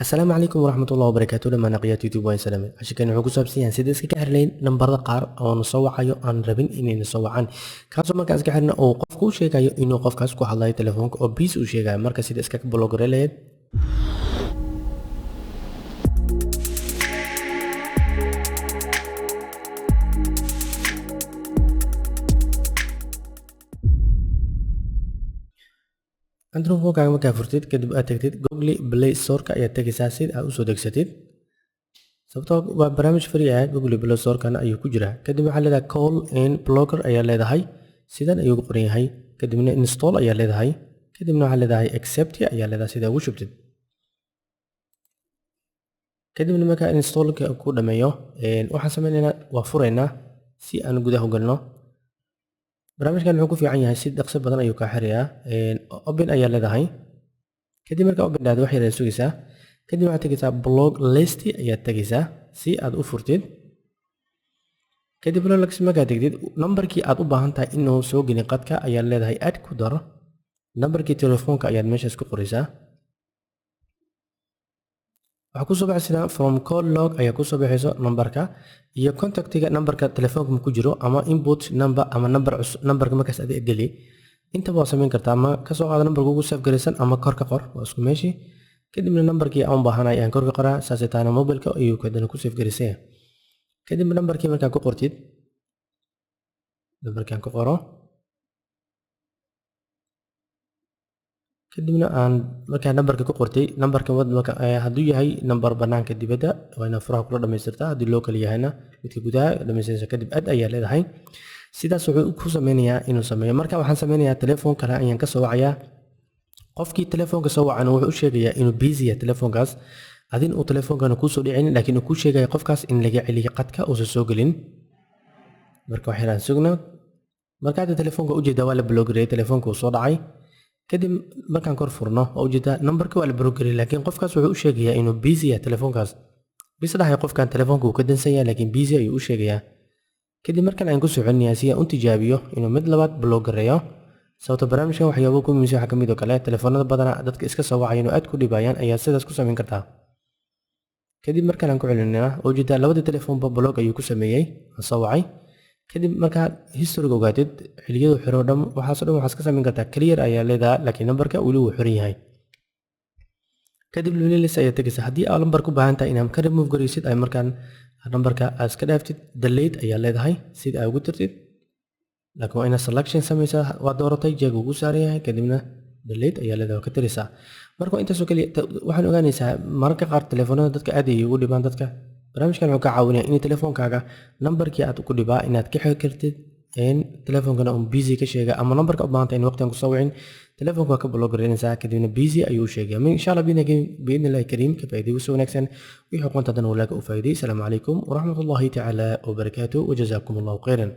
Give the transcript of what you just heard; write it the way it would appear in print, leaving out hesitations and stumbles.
asalaamu calaykum waraxmatullahi wabarakaatu dhamaan aqyaat youtube waan salaamay casharkan wuxuu ku saabsan yahay sida iska xirnayn nambarada qaar oo na soo wacayo aan rabin inay soo wacaan kaasoo markaan iska xirna oo qofku u sheegayo inuu qofkaas ku hadlayo telefoonka oo biis u sheegayo marka sida iska blockare lahayd Android phone markaa furtid kadib aad tagtid Google Play Store ayaad tagaysaa si aad u soo degsatid sababtoo waa barnaamij free ah Google Play Store kana ayuu ku jiraa kadib waxaa leedahay call and blogger ayaa leedahay sidan ayuu ku qoran yahay kadibna install ayaa leedahay kadibna waxaa leedahay accept ayaa leedahay sida ugu shubtid kadibna markaa installka ku dhameeyo waxaan sameynaynaa waa furaynaa si aan gudaha u galno barnaamijkan wuxuu ku fiican yahay si dhaqso badan ayuu ka xirayaa open ayaa leedahay kadib markaa open daad wax yar aad sugaysaa kadib waxaad tagaysaa blog list ayaad tagaysaa si aad u furtid kadib blog list markaad tagtid nambarkii aad u baahan tahay inuu soo gelin qadka ayaad leedahay add ku dar nambarkii telefoonka ayaad meeshaas ku qoraysaa waxaa ku soo baxaysa from call log ayaa ku soo baxayso nambarka iyo contactiga nambarka telefoonka ku jiro ama input number ama nambarka markaas aad geli inta waa sameyn kartaa ama ka soo qaado nambarka ugu save garaysan ama kor ka qor waa isku meeshii kadibna nambarkii aan baahanay aan kor ka qoraa saasay taana mobilka ayuu kadana ku save garaysay kadib nambarkii markaa ku qortid nambarkan ku qoro kadibna aan markaa nambarka ku qortay nambarka hadduu yahay nambar banaanka dibadda waa inaad furaha kula dhamaystirtaa haddii loo kala yahayna midka gudaha dhamaystiraysa kadib add ayaa leedahay sidaas wuxuu ku sameynayaa inuu sameeyo marka waxaan sameynayaa telefoon kale ayaan ka soo wacayaa qofkii telefoonka soo wacana wuxuu u sheegayaa inuu busy yahay telefoonkaas adin uu telefoonkana kuu soo dhicin laakiin uu kuu sheegaya qofkaas in laga celiyo qadka uusan soo gelin marka waxaan sugnaa marka hadda telefoonka ujeedaa waa la bloggareeyay telefoonka uu soo dhacay kadib markaan kor furno oo ujeedaa nambarka waa la bloggareeyay laakiin qofkaas wuxuu u sheegayaa inuu busy yahay telefoonkaas bis dhahay qofkan telefoonka uu ka dansan yahay laakiin busy ayuu u sheegayaa kadib markan aan ku soo celinayaa si aan u tijaabiyo inuu mid labaad bloggareeyo sababta barnaamijkan waxyaabo ku muhiimsan waxa ka mid oo kale telefoonada badanaa dadka iska soo wacayaan oo aad ku dhibayaan ayaa sidaas ku sameyn kartaa kadib markan aan ku celinaa oo ujeedaa labada telefoonba blog ayuu ku sameeyay aan soo wacay kadib markaa historiga ogaatid xiliyadu xiro dham waxaasoo dhan waxaad ka samayn kartaa clear ayaa leedahay laakiin nambarka weli wuu xiran yahay kadib list ayaa tagaysaa haddii aad lambar ku baahan tahay inaad ka remove garaysid ay markaan nambarka aad iska dhaaftid delete ayaa leedahay sida aad ugu tirtid laakiin waa inaad selection samaysaa waa dooratay jeeg ugu saaran yahay kadibna delete ayaa leedahay waa ka tiraysaa marka intaasoo kaliya waxaan ogaanaysaa mararka qaar telefoonada dadka aad ay ugu dhibaan dadka barnaamijkan wuxuu ka caawinayaa in telefoonkaaga nambarkii aad ku dhibaa inaad ka xiri kartid telefoonkana uu busy ka sheega ama nambarka u baahantay in waqtigan ku soo wicin telefoonka waa ka bloggareynaysaa kadibna busy ayuu sheegaya insha allah biidnillahi kariim ka faa'iiday soo wanaagsan wixii aqoontaadana walaaga u faa'iiday asalaamu calaykum waraxmatullahi tacaala wabarakaatuh wajazaakum allahu khayran